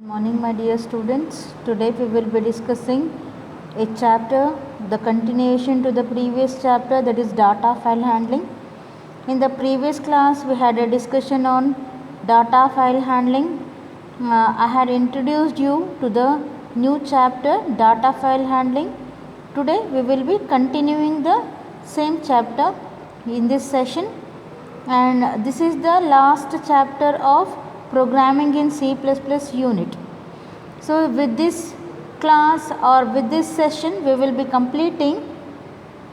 Morning, my dear students. Today we will be discussing a chapter, the continuation to the previous chapter, that is data file handling. In the previous class we had a discussion on data file handling. I had introduced you to the new chapter, data file handling. Today we will be continuing the same chapter in this session, and this is the last chapter of programming in C++ unit. So with this class or with this session we will be completing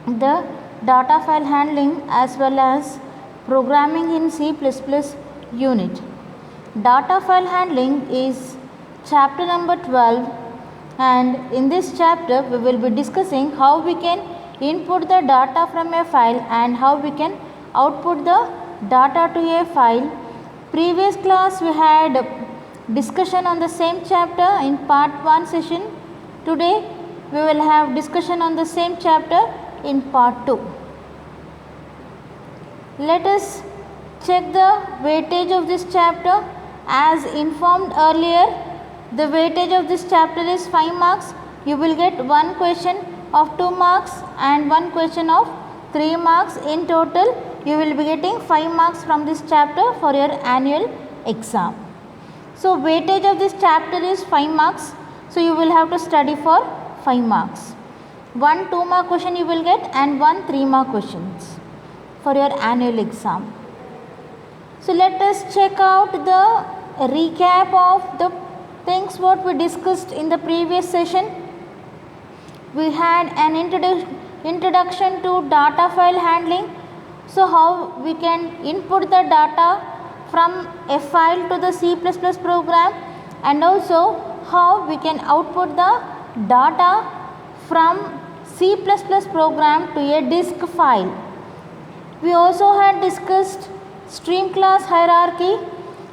the data file handling as well as programming in C++ unit. Data file handling is chapter number 12, and in this chapter we will be discussing how we can input the data from a file and how we can output the data to a file. Previous class we had discussion on the same chapter in part 1 session. Today we will have discussion on the same chapter in part 2. Let us check the weightage of this chapter. As informed earlier, the weightage of this chapter is 5 marks. You will get one question of 2 marks and one question of 3 marks. In total you will be getting 5 marks from this chapter for your annual exam. So weightage of this chapter is 5 marks. So you will have to study for 5 marks. One 2 mark question you will get and one 3 mark questions for your annual exam. So let us check out the recap of the things what we discussed in the previous session. We had an introduction to data file handling. So how we can input the data from a file to the C++ program, and also how we can output the data from C++ program to a disk file. We also had discussed stream class hierarchy.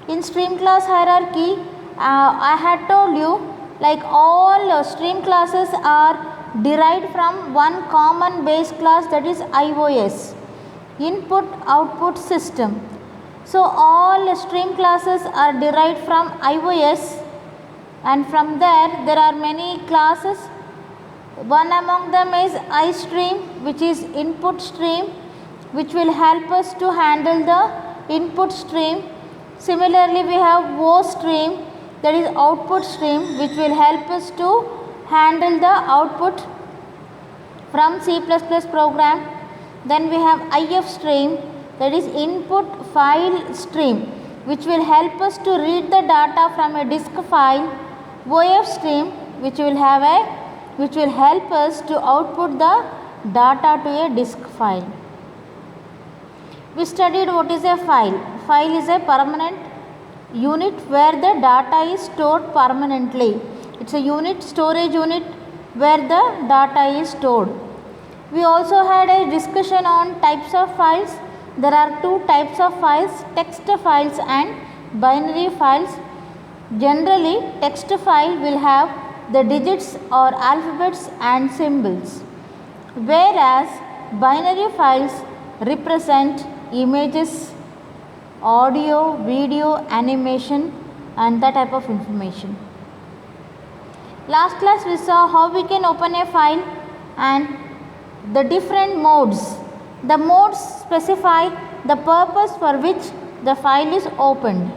In stream class hierarchy, I had told you like all stream classes are derived from one common base class, that is IOS, input output system. So all stream classes are derived from IOS, and from there are many classes. One among them is iStream, which is input stream, which will help us to handle the input stream. Similarly, we have OStream, that is output stream, which will help us to handle the output from C++ program. Then we have IFstream, that is input file stream, which will help us to read the data from a disk file. OFstream, which will help us to output the data to a disk file. We studied what is a file. File is a permanent unit where the data is stored permanently. It's a unit, storage unit, where the data is stored. We also had a discussion on types of files. There are 2 types of files, text files and binary files. Generally, text file will have the digits or alphabets and symbols, whereas binary files represent images, audio, video, animation and that type of information. Last class we saw how we can open a file and the different modes. The modes specify the purpose for which the file is opened.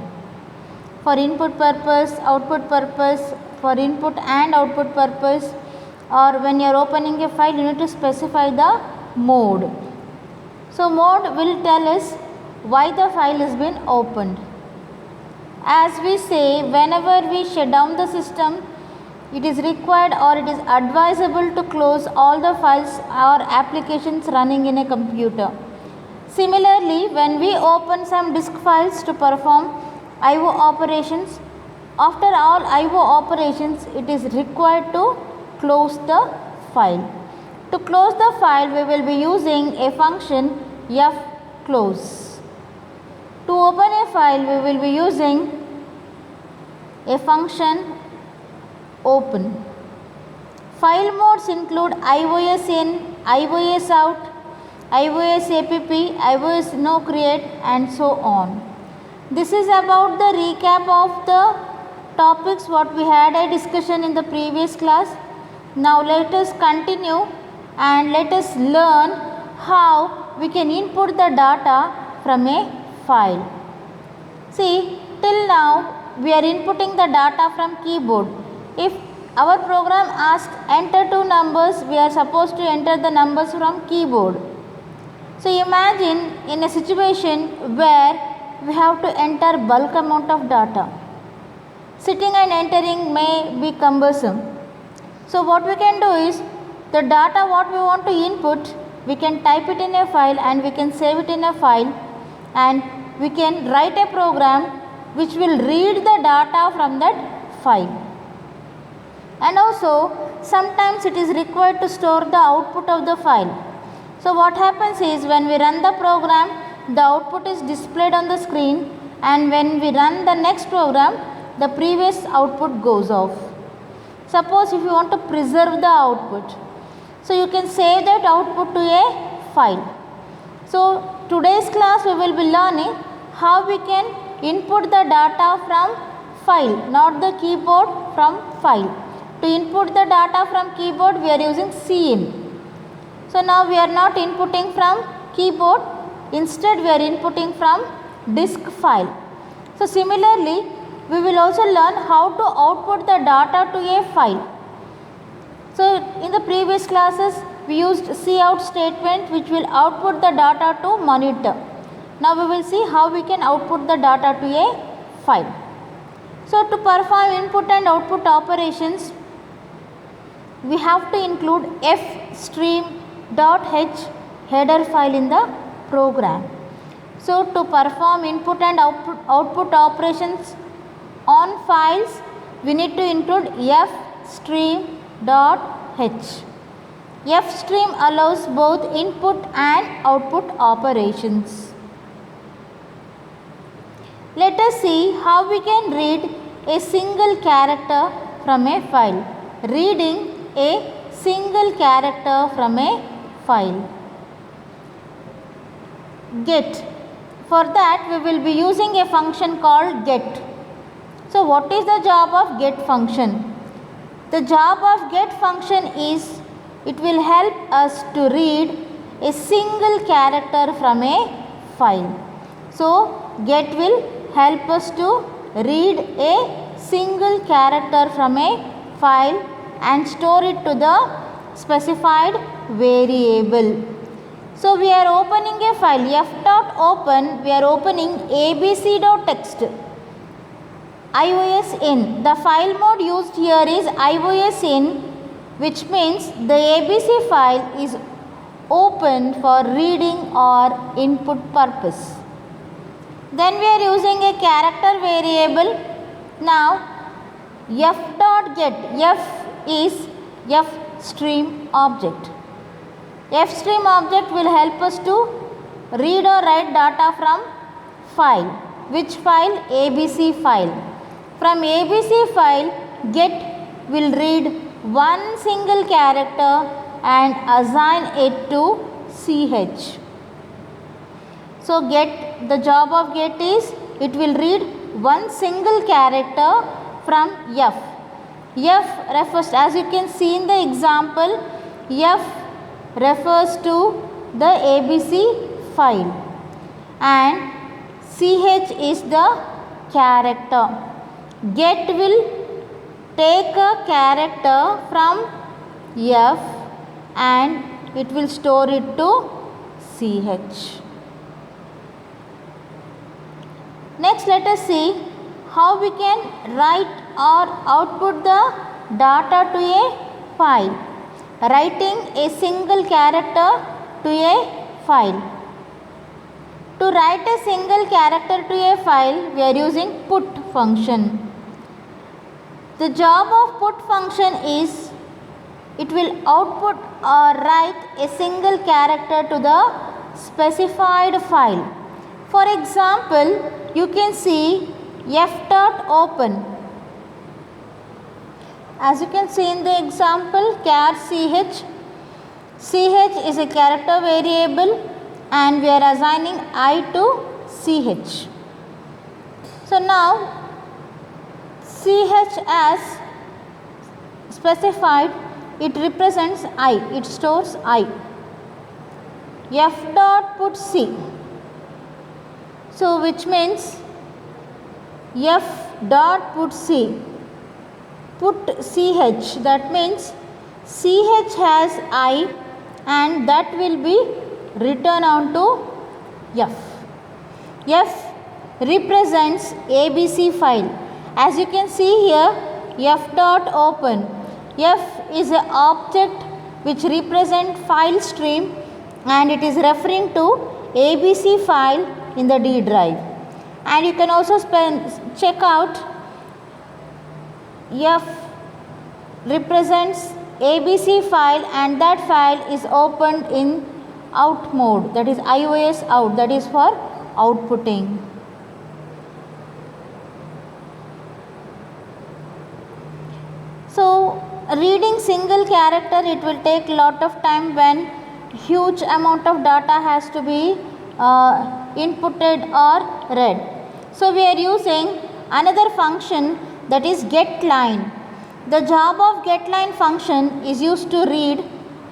For input purpose, output purpose, for input and output purpose, or when you are opening a file you need to specify the mode. So mode will tell us why the file has been opened. As we say, whenever we shut down the system, it is required or it is advisable to close all the files or applications running in a computer. Similarly, when we open some disk files to perform IO operations, after all IO operations it is required to close the file. To close the file we will be using a function fclose. To open a file we will be using a function open. File modes include IOS in, IOS out, IOS app, IOS no create and so on. This is about the recap of the topics what we had a discussion in the previous class. Now let us continue and let us learn how we can input the data from a file. See, till now we are inputting the data from keyboard. If our program asks enter two numbers, we are supposed to enter the numbers from keyboard. So imagine in a situation where we have to enter bulk amount of data. Sitting and entering may be cumbersome. So what we can do is, the data what we want to input, we can type it in a file and we can save it in a file, and we can write a program which will read the data from that file. And also sometimes it is required to store the output of the file. So what happens is, when we run the program, the output is displayed on the screen, and when we run the next program, the previous output goes off. Suppose if you want to preserve the output, so you can save that output to a file. So today's class we will be learning how we can input the data from file, not the keyboard, from file. To input the data from keyboard, we are using cin. So now we are not inputting from keyboard, instead we are inputting from disk file. So similarly, we will also learn how to output the data to a file. So in the previous classes we used cout statement which will output the data to monitor. Now we will see how we can output the data to a file. So to perform input and output operations, we have to include fstream.h header file in the program. So to perform input and output operations on files, we need to include fstream.h. Fstream allows both input and output operations. Let us see how we can read a single character from a file. Reading a single character from a file. Get. For that we will be using a function called get. So what is the job of get function? The job of get function is, it will help us to read a single character from a file. So get will help us to read a single character from a file and store it to the specified variable. So we are opening a file, f.open, we are opening abc.txt. IOSIN. The file mode used here is IOSIN, which means the ABC file is open for reading or input purpose. Then we are using a character variable. Now f.get, f is fstream object. Fstream object will help us to read or write data from file. Which file? ABC file. From ABC file, get will read one single character and assign it to ch. So get, the job of get is, it will read one single character from f. F refers, as you can see in the example, f refers to the ABC file and ch is the character. Get will take a character from f and it will store it to ch. Next, let us see how we can write or output the data to a file. Writing a single character to a file. To write a single character to a file, we are using put function. The job of put function is, it will output or write a single character to the specified file. For example, you can see f.open. As you can see in the example, char ch. Ch is a character variable and we are assigning I to ch. So now ch as specified, it represents I, it stores I. F dot put C, so which means F dot put C, put ch, that means ch has I and that will be written onto F. F represents ABC file. As you can see here, F dot open. F is an object which represent file stream and it is referring to ABC file in the D drive. And you can also check out F represents ABC file and that file is opened in out mode, that is iOS out, that is for outputting. So reading single character, it will take lot of time when huge amount of data has to be inputted or read. So we are using another function, that is getLine. The job of getLine function is used to read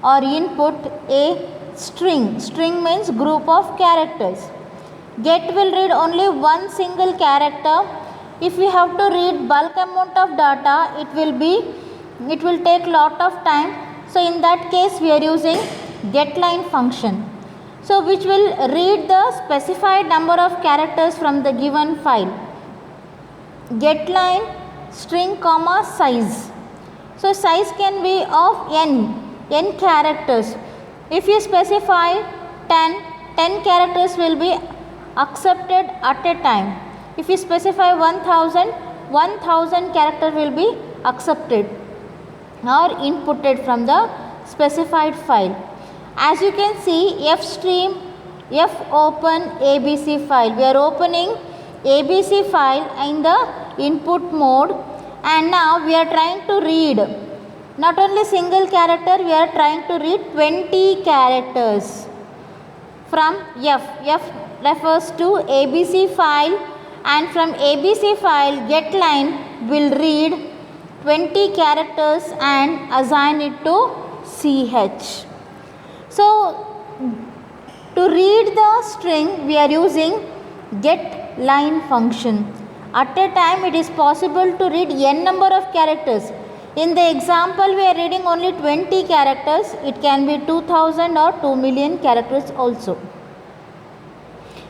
or input a string. String means group of characters. Get will read only one single character. If we have to read bulk amount of data, it will take lot of time. So in that case we are using getLine function, so which will read the specified number of characters from the given file. GetLine string comma size. So size can be of n characters. If you specify 10 characters will be accepted at a time. If you specify 1000 character will be accepted or inputted from the specified file. As you can see, F stream, F open ABC file. We are opening ABC file in the input mode, and now we are trying to read not only single character, we are trying to read 20 characters from F. F refers to ABC file, and from ABC file getLine will read 20 characters and assign it to ch. So to read the string we are using getLine function. At a time it is possible to read n number of characters. In the example we are reading only 20 characters. It can be 2000 or 2 million characters also.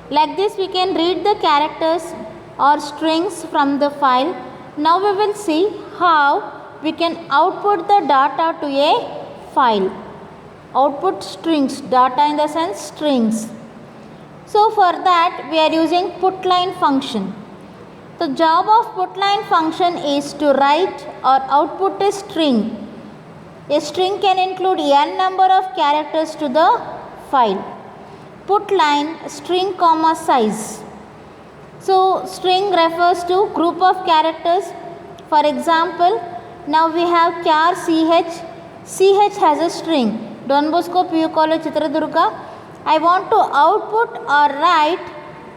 Like this we can read the characters or strings from the file. Now we will see how we can output the data to a file. Output strings, data in the sense strings. So for that we are using putLine function. The job of putLine function is to write or output a string. A string can include n number of characters to the file. PutLine string comma size. So string refers to group of characters. For example, now we have char ch. Ch has a string. Don Bosco PU College Chitradurga. I want to output or write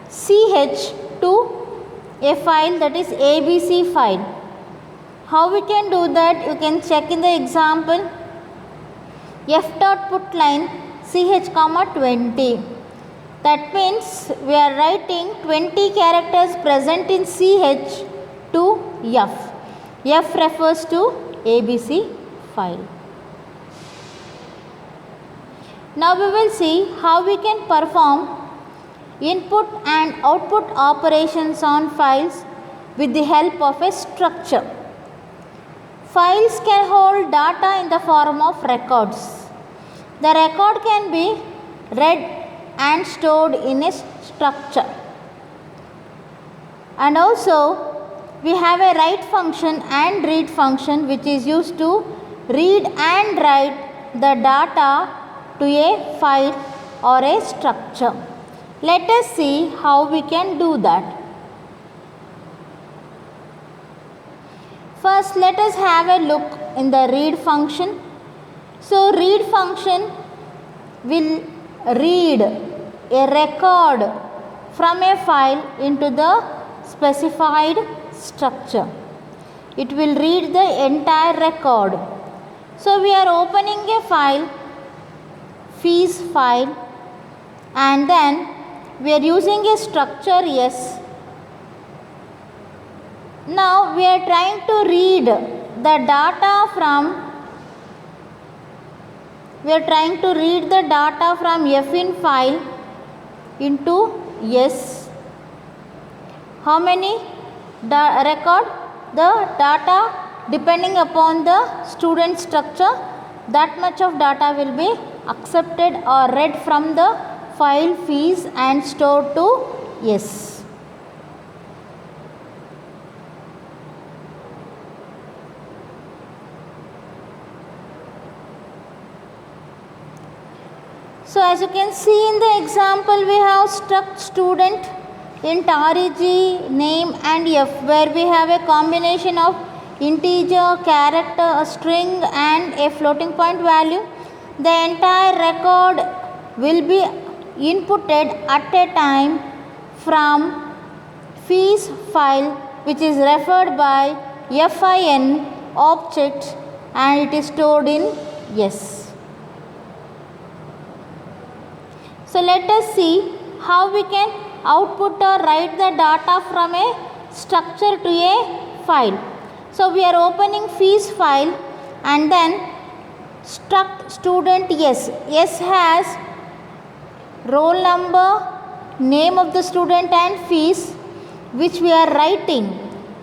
ch to a file, that is ABC file. How we can do that? You can check in the example. F dot putLine ch comma 20. That means we are writing 20 characters present in ch to F. F refers to ABC file. Now we will see how we can perform input and output operations on files with the help of a structure. Files can hold data in the form of records. The record can be read and stored in a structure. And also we have a write function and read function which is used to read and write the data to a file or a structure. Let us see how we can do that. First let us have a look in the read function. So read function will read a record from a file into the specified structure. it will read the entire record. So we are opening a file, fees file, and then we are using a structure yes. Now we are trying to read the data from fin file into yes. How many record? The data depending upon the student structure, that much of data will be accepted or read from the file fees and stored to yes. So as you can see in the example, we have struct student int reg name and f, where we have a combination of integer, character, a string and a floating point value. The entire record will be inputted at a time from fees file, which is referred by fin object, and it is stored in yes. So let us see how we can output or write the data from a structure to a file. So we are opening fees file and then struct student yes. Yes has roll number, name of the student and fees, which we are writing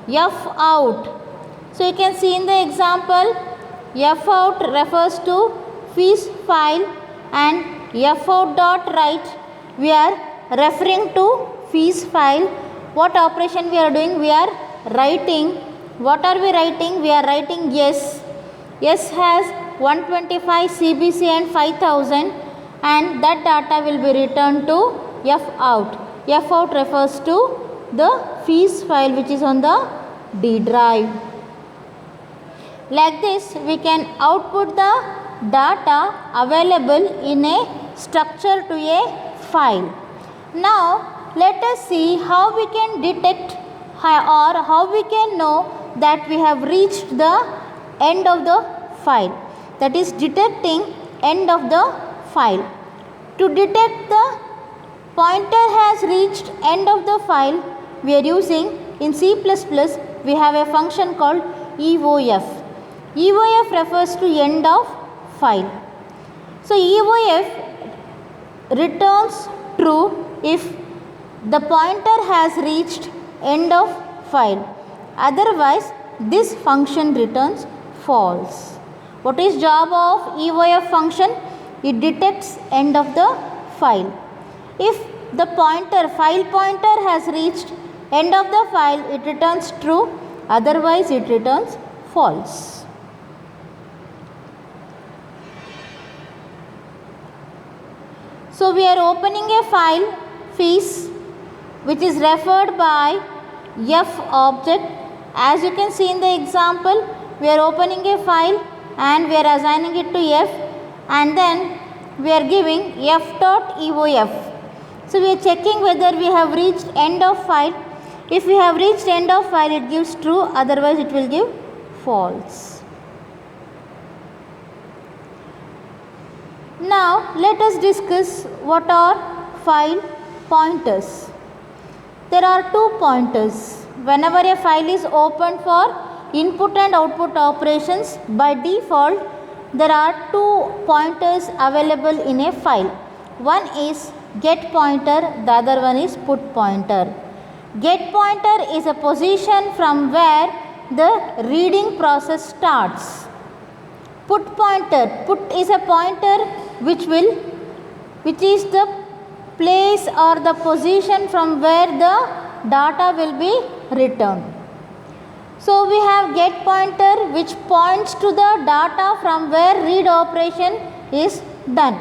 f out. So you can see in the example, f out refers to fees file and f out dot write, we are referring to fees file. What operation we are doing? We are writing. What are we writing? We are writing yes. Yes has 125 CBC and 5000, and that data will be returned to f out. F out refers to the fees file which is on the D drive. Like this, we can output the data available in a structure to a file. Now let us see how we can detect or how we can know that we have reached the end of the file, that is detecting end of the file. To detect the pointer has reached end of the file, we are using in C++, we have a function called EOF. EOF refers to end of file. So EOF returns true if the pointer has reached end of file. Otherwise, this function returns false. What is job of EOF function? It detects end of the file. If the file pointer has reached end of the file, it returns true. Otherwise, it returns false. So we are opening a file fees which is referred by f object. As you can see in the example, we are opening a file and we are assigning it to f, and then we are giving f.eof. So we are checking whether we have reached end of file. If we have reached end of file, it gives true, otherwise it will give false. Now let us discuss what are file pointers. There are two pointers. Whenever a file is opened for input and output operations, by default there are two pointers available in a file. One is get pointer, the other one is put pointer. Get pointer is a position from where the reading process starts. Put pointer, put is a pointer which is the place or the position from where the data will be returned. So we have get pointer which points to the data from where read operation is done.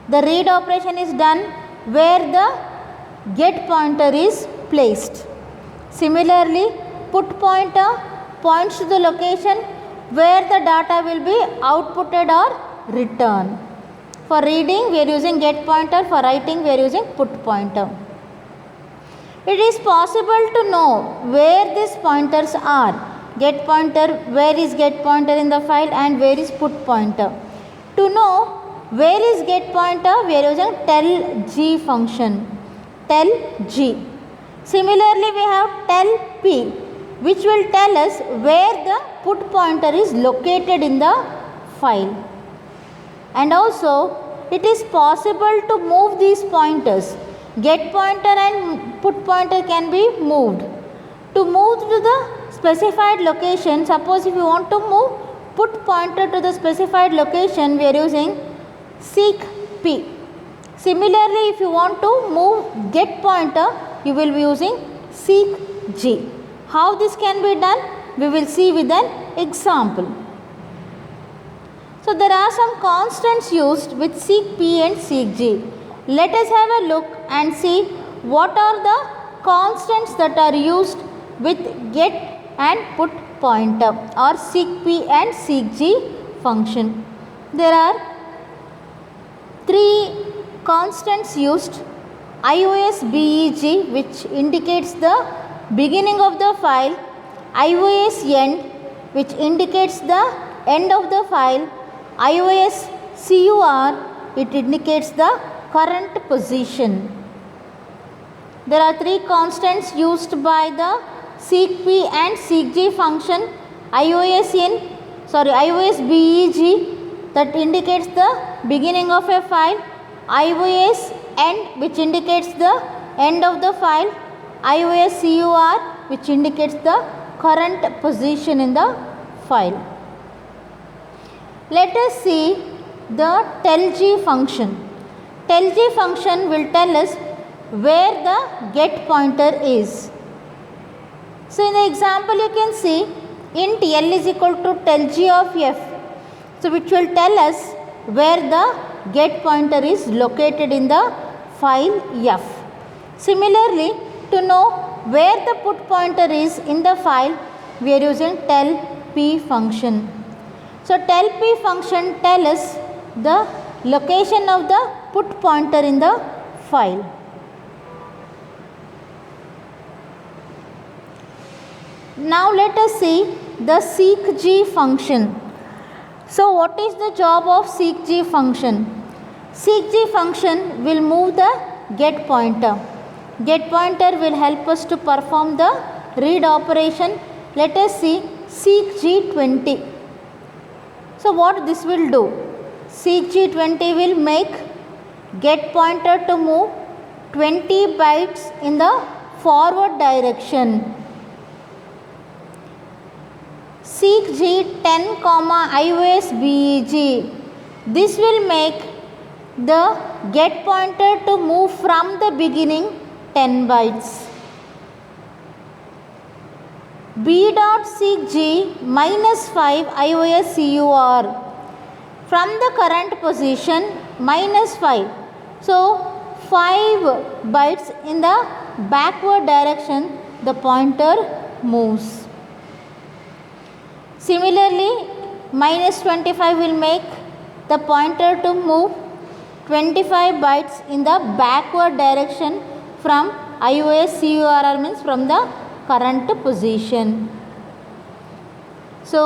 The read operation is done where the get pointer is placed. Similarly, put pointer points to the location where the data will be outputted or returned. For reading, we are using get pointer. For writing, we are using put pointer. It is possible to know where these pointers are get pointer, where is get pointer in the file and where is put pointer. To know where is get pointer, we are using tell g function. Tell g. Similarly, we have tell p, which will tell us where the put pointer is located in the file. And also, it is possible to move these pointers. Get pointer and put pointer can be moved. To move to the specified location, suppose if you want to move put pointer to the specified location, we are using seek p. Similarly, if you want to move get pointer, you will be using seek g. How this can be done? We will see with an example. So, there are some constants used with seek p and seek g. Let us have a look and see what are the constants that are used with get and put pointer or seek p and seek g function. There are three constants used: IOSBEG, which indicates the beginning of the file; IOSEnd, which indicates the end of the file; IOSCUR, it indicates the current position. There are three constants used by the seek p and seek g function: IOSBEG, that indicates the beginning of a file; IOSEnd, which indicates the end of the file; IOSCUR, which indicates the current position in the file. Let us see the tell g function. Tell g function will tell us where the get pointer is. So, in the example you can see int l is equal to tell g of f. So, which will tell us where the get pointer is located in the file f. Similarly, to know where the put pointer is in the file, we are using tell p function. So, tell p function tells us the location of the put pointer in the file. Now, let us see the seek g function. So, what is the job of seek g function? Seek g function will move the get pointer. Get pointer will help us to perform the read operation. Let us see seek g20. So, what this will do? Seek g20 will make get pointer to move 20 bytes in the forward direction. Seek g10, IOSBEG. This will make the get pointer to move from the beginning 10 bytes. B.seek g -5 IOSCUR. From the current position -5. So, 5 bytes in the backward direction the pointer moves. Similarly, -25 will make the pointer to move 25 bytes in the backward direction from IOSCUR, means from the current position. So,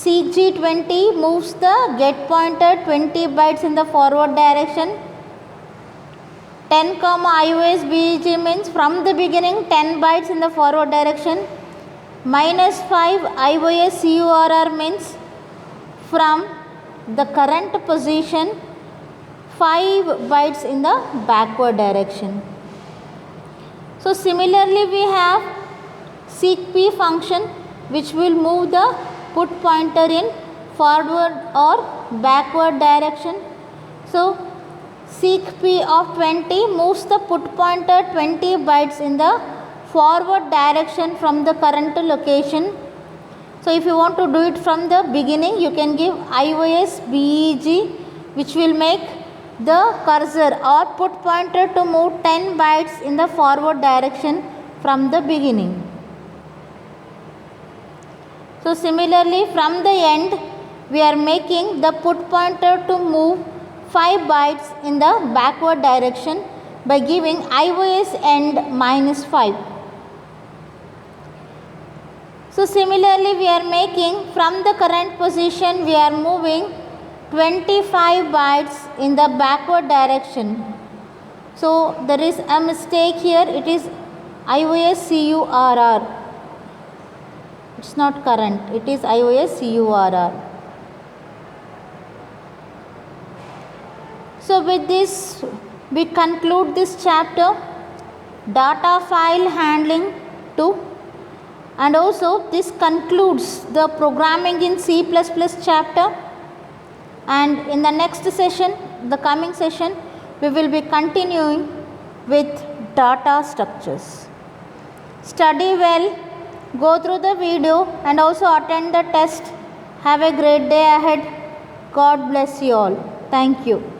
seek g20 moves the get pointer 20 bytes in the forward direction. 10, IOSBEG means from the beginning 10 bytes in the forward direction. -5 IOSCUR means from the current position 5 bytes in the backward direction. So, similarly we have seek p function, which will move the put pointer in forward or backward direction. So, seek p of 20 moves the put pointer 20 bytes in the forward direction from the current location. So, if you want to do it from the beginning, you can give IOSBEG, which will make the cursor or put pointer to move 10 bytes in the forward direction from the beginning. So, similarly from the end, we are making the put pointer to move 5 bytes in the backward direction by giving IOSEnd -5. So similarly we are making from the current position we are moving 25 bytes in the backward direction. So there is a mistake here, it is IOSCURR. It's not current, it is IOSCURR. So with this we conclude this chapter, data file handling 2, and also this concludes the programming in C++ chapter. And in the next session, the coming session, we will be continuing with data structures. Study well, go through the video and also attend the test. Have a great day ahead. God bless you all. Thank you.